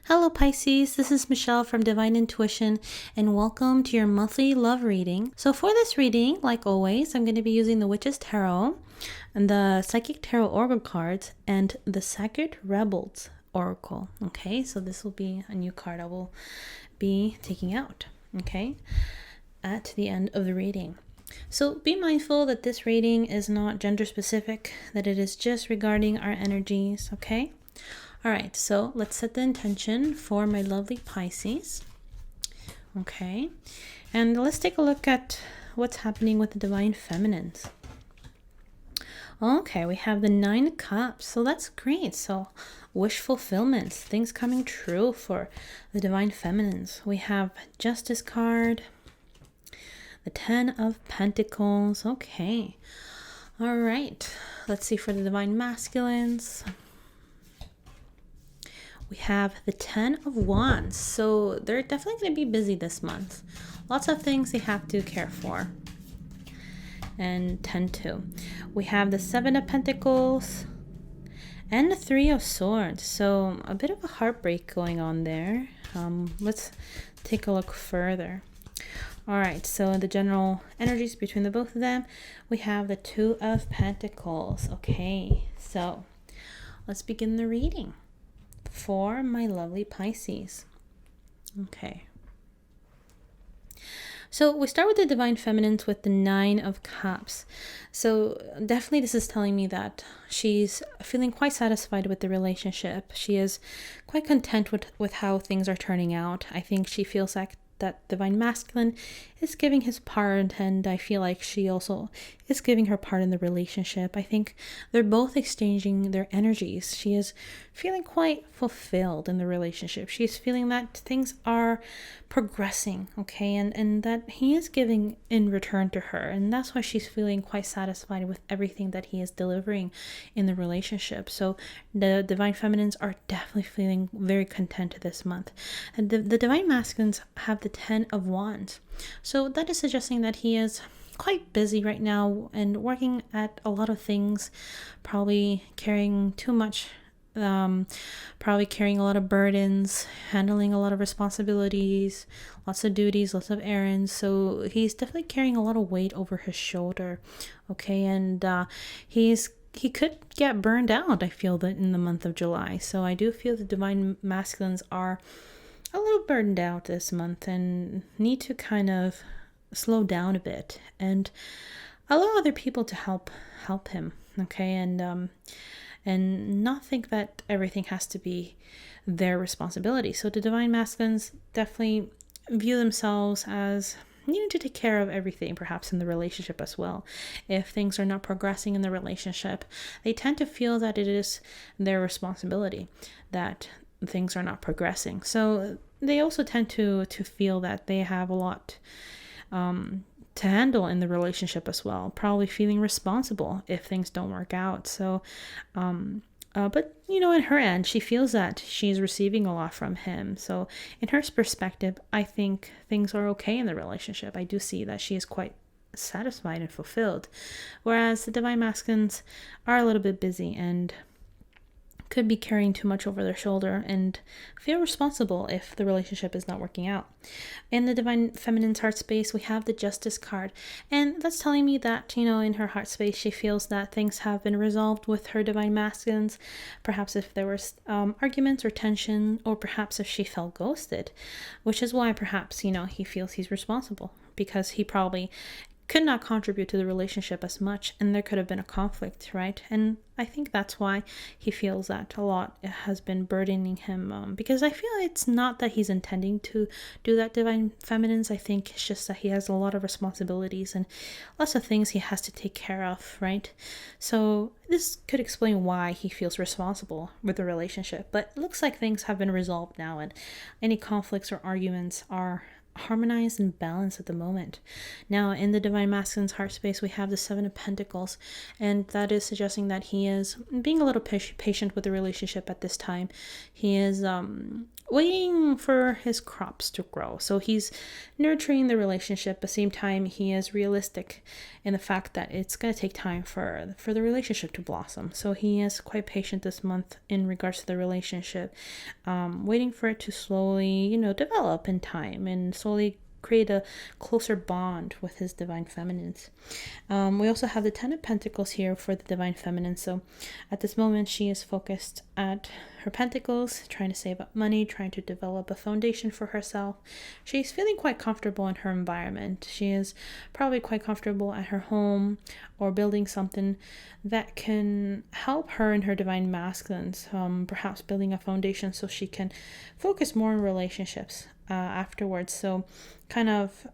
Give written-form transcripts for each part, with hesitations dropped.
Hello Pisces, this is Michelle from Divine Intuition and welcome to your monthly love reading. So for this reading, like always, I'm going to be using the Witch's Tarot and the Psychic Tarot Oracle cards and the Sacred Rebels Oracle. Okay, so this will be a new card I will be taking out, okay, at the end of the reading. So be mindful that this reading is not gender specific, that it is just regarding our energies, okay? All right, so let's set the intention for my lovely Pisces. Okay, and let's take a look at what's happening with the Divine Feminines. Okay, we have the 9 of Cups, so that's great. So wish fulfillments, things coming true for the Divine Feminines. We have Justice card, the 10 of Pentacles. Okay, all right, let's see for the Divine Masculines. We have the 10 of Wands, so they're definitely going to be busy this month. Lots of things they have to care for and tend to. We have the 7 of Pentacles and the 3 of Swords, so a bit of a heartbreak going on there. Let's take a look further. All right, so the general energies between the both of them, we have the 2 of Pentacles. Okay, so let's begin the reading for my lovely Pisces. Okay, so we start with the Divine Feminines with the 9 of Cups. So definitely this is telling me that she's feeling quite satisfied with the relationship. She is quite content with how things are turning out. I think she feels like that Divine Masculine is giving his part, and I feel like she also is giving her part in the relationship. I think they're both exchanging their energies. She is feeling quite fulfilled in the relationship. She's feeling that things are progressing, okay, and that he is giving in return to her, and that's why she's feeling quite satisfied with everything that he is delivering in the relationship. So the Divine Feminines are definitely feeling very content this month. And the Divine Masculines have the 10 of Wands. So that is suggesting that he is quite busy right now and working at a lot of things, probably carrying too much, probably carrying a lot of burdens, handling a lot of responsibilities, lots of duties, lots of errands. So he's definitely carrying a lot of weight over his shoulder, okay, and he could get burned out, I feel, that in the month of July. So I do feel the Divine Masculines are a little burdened out this month and need to kind of slow down a bit and allow other people to help him, okay, and not think that everything has to be their responsibility. So the Divine Masculines definitely view themselves as needing to take care of everything, perhaps in the relationship as well. If things are not progressing in the relationship, they tend to feel that it is their responsibility that things are not progressing. So they also tend to feel that they have a lot to handle in the relationship as well, probably feeling responsible if things don't work out. So but in her end, she feels that she's receiving a lot from him. So in her perspective, I think things are okay in the relationship. I do see that she is quite satisfied and fulfilled, whereas the Divine Masculines are a little bit busy and could be carrying too much over their shoulder and feel responsible if the relationship is not working out. In the Divine Feminine's heart space, we have the Justice card, and that's telling me that, in her heart space, she feels that things have been resolved with her Divine Masculines, perhaps if there was arguments or tension, or perhaps if she felt ghosted, which is why perhaps, he feels he's responsible, because he probably could not contribute to the relationship as much, and there could have been a conflict, right? And I think that's why he feels that a lot has been burdening him, because I feel it's not that he's intending to do that, Divine Feminines. I think it's just that he has a lot of responsibilities and lots of things he has to take care of, right? So this could explain why he feels responsible with the relationship, but it looks like things have been resolved now, and any conflicts or arguments are harmonized and balanced at the moment. Now, in the Divine Masculine's heart space, we have the Seven of Pentacles, and that is suggesting that he is being a little patient with the relationship at this time. He is waiting for his crops to grow. So he's nurturing the relationship. At the same time, he is realistic in the fact that it's going to take time for the relationship to blossom. So he is quite patient this month in regards to the relationship, waiting for it to slowly, develop in time and slowly create a closer bond with his Divine Feminines. We also have the Ten of Pentacles here for the Divine Feminine. So at this moment, she is focused at her pentacles, trying to save up money, trying to develop a foundation for herself. She's feeling quite comfortable in her environment. She is probably quite comfortable at her home or building something that can help her in her Divine Masculines, perhaps building a foundation so she can focus more on relationships afterwards. So kind of,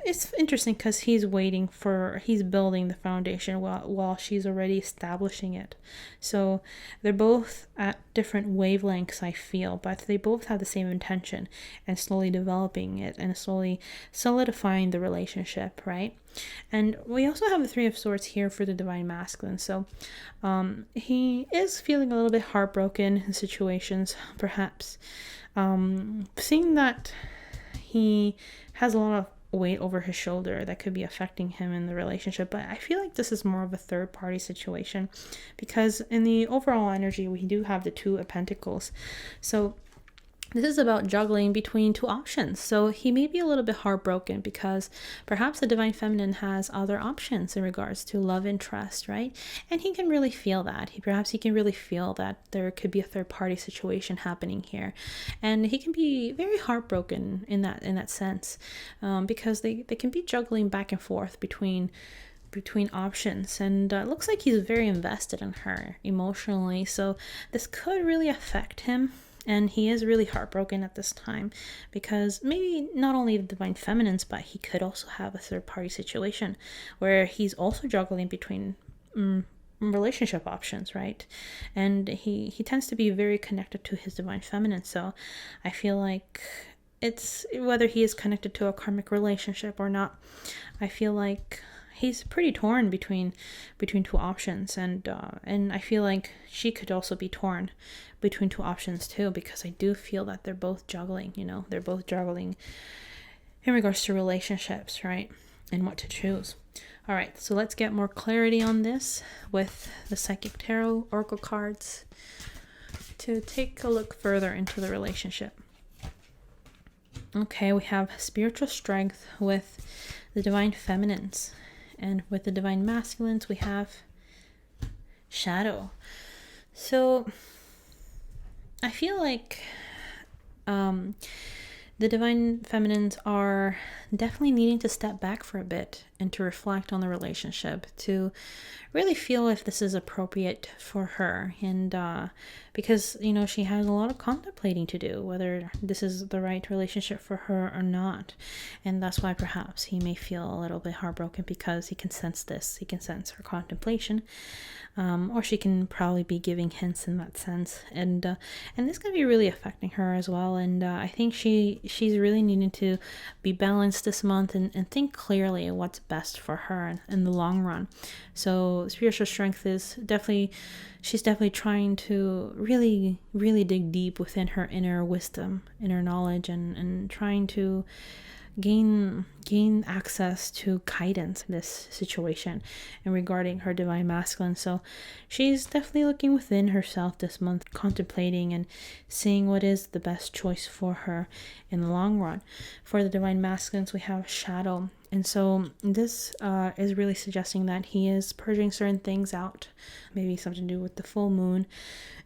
it's interesting because he's building the foundation while she's already establishing it. So they're both at different wavelengths, I feel, but they both have the same intention and slowly developing it and slowly solidifying the relationship, right? And we also have the Three of Swords here for the Divine Masculine. So he is feeling a little bit heartbroken in situations, perhaps seeing that he has a lot of weight over his shoulder that could be affecting him in the relationship. But I feel like this is more of a third party situation, because in the overall energy, we do have the Two of Pentacles. So this is about juggling between two options. So he may be a little bit heartbroken because perhaps the Divine Feminine has other options in regards to love and trust, right? And he can really feel that. Perhaps he can really feel that there could be a third party situation happening here. And he can be very heartbroken in that sense, because they can be juggling back and forth between options, and it looks like he's very invested in her emotionally. So this could really affect him. And he is really heartbroken at this time because maybe not only the Divine Feminines, but he could also have a third party situation where he's also juggling between relationship options, right? And he tends to be very connected to his Divine Feminine. So I feel like it's whether he is connected to a karmic relationship or not, I feel like he's pretty torn between two options, and I feel like she could also be torn between two options too, because I do feel that they're both juggling, they're both juggling in regards to relationships, right? And what to choose. All right, so let's get more clarity on this with the Psychic Tarot Oracle cards to take a look further into the relationship. Okay, we have spiritual strength with the Divine Feminines. And with the Divine Masculines, we have shadow. So I feel like the Divine Feminines are definitely needing to step back for a bit and to reflect on the relationship, to really feel if this is appropriate for her. And because, she has a lot of contemplating to do, whether this is the right relationship for her or not. And that's why perhaps he may feel a little bit heartbroken, because he can sense this. He can sense her contemplation. Or she can probably be giving hints in that sense. And this can be really affecting her as well. And I think she's really needing to be balanced this month and think clearly what's best for her in the long run. So spiritual strength is she's definitely trying to really, really dig deep within her inner wisdom, inner knowledge, and trying to gain access to guidance in this situation and regarding her Divine Masculine. So she's definitely looking within herself this month, contemplating and seeing what is the best choice for her in the long run. For the Divine Masculines, we have shadow. And so this is really suggesting that he is purging certain things out, maybe something to do with the full moon.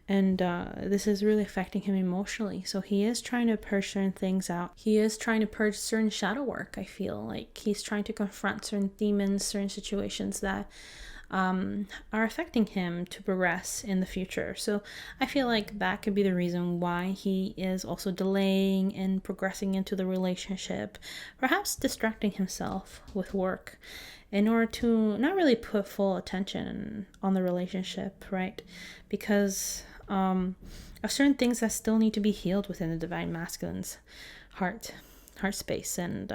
And this is really affecting him emotionally. So he is trying to purge certain things out. He is trying to purge certain shadow work, I feel. Like he's trying to confront certain demons, certain situations that are affecting him to progress in the future. So I feel like that could be the reason why he is also delaying and progressing into the relationship, perhaps distracting himself with work in order to not really put full attention on the relationship, right? Because of certain things that still need to be healed within the Divine Masculine's heart heart space, and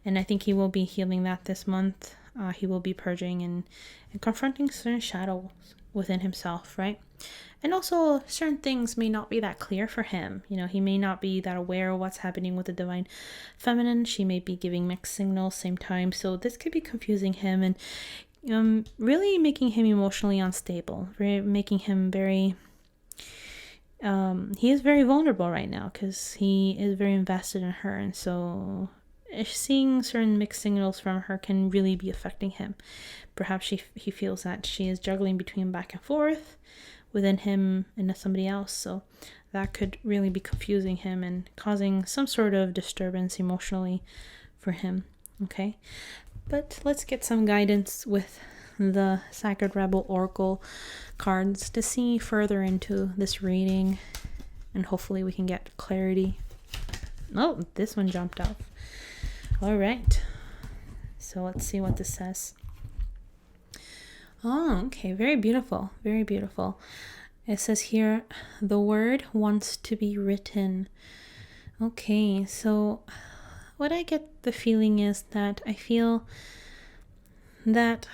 I think he will be healing that this month. He will be purging and confronting certain shadows within himself, right? And also, certain things may not be that clear for him. You know, he may not be that aware of what's happening with the divine feminine. She may be giving mixed signals same time. So this could be confusing him and really making him emotionally unstable, making him very... he is very vulnerable right now because he is very invested in her. And so seeing certain mixed signals from her can really be affecting him. Perhaps he feels that she is juggling between back and forth within him and somebody else. So that could really be confusing him and causing some sort of disturbance emotionally for him. Okay, but let's get some guidance with the Sacred Rebel Oracle cards to see further into this reading, and hopefully we can get clarity. Oh, this one jumped off. All right, so let's see what this says. Oh, okay, very beautiful, very beautiful. It says here, the word wants to be written. Okay, so what I get the feeling is that I feel that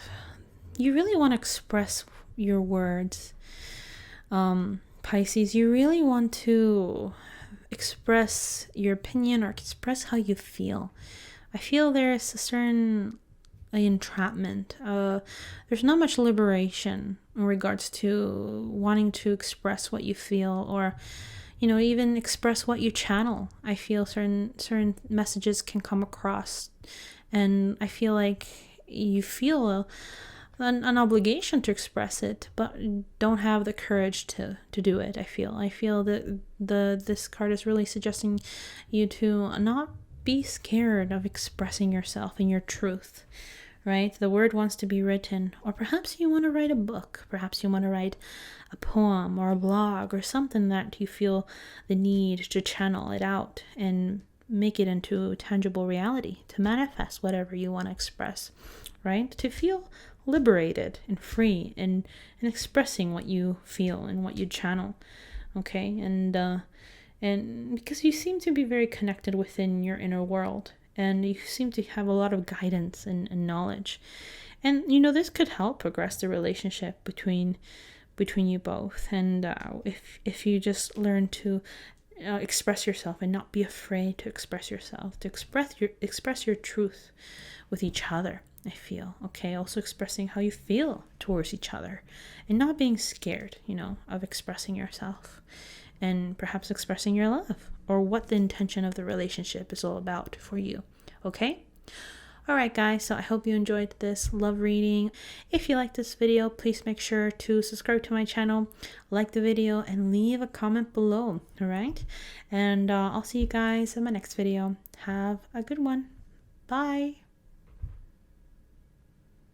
you really want to express your words. Pisces, you really want to express your opinion or express how you feel. I feel there's a certain entrapment. There's not much liberation in regards to wanting to express what you feel, or even express what you channel. I feel certain messages can come across, and I feel like you feel an obligation to express it, but don't have the courage to do it. I feel that this card is really suggesting you to not be scared of expressing yourself and your truth, right? The word wants to be written, or perhaps you want to write a book, perhaps you want to write a poem or a blog or something that you feel the need to channel it out and make it into tangible reality, to manifest whatever you want to express, right? To feel liberated and free and expressing what you feel and what you channel. Okay, and because you seem to be very connected within your inner world, and you seem to have a lot of guidance and knowledge, and this could help progress the relationship between you both. And if you just learn to express yourself and not be afraid to express yourself, to express your truth with each other, I feel. Okay, also expressing how you feel towards each other and not being scared, of expressing yourself, and perhaps expressing your love or what the intention of the relationship is all about for you. Okay? All right, guys, so I hope you enjoyed this love reading. If you like this video, please make sure to subscribe to my channel, like the video, and leave a comment below. All right? And I'll see you guys in my next video. Have a good one. Bye.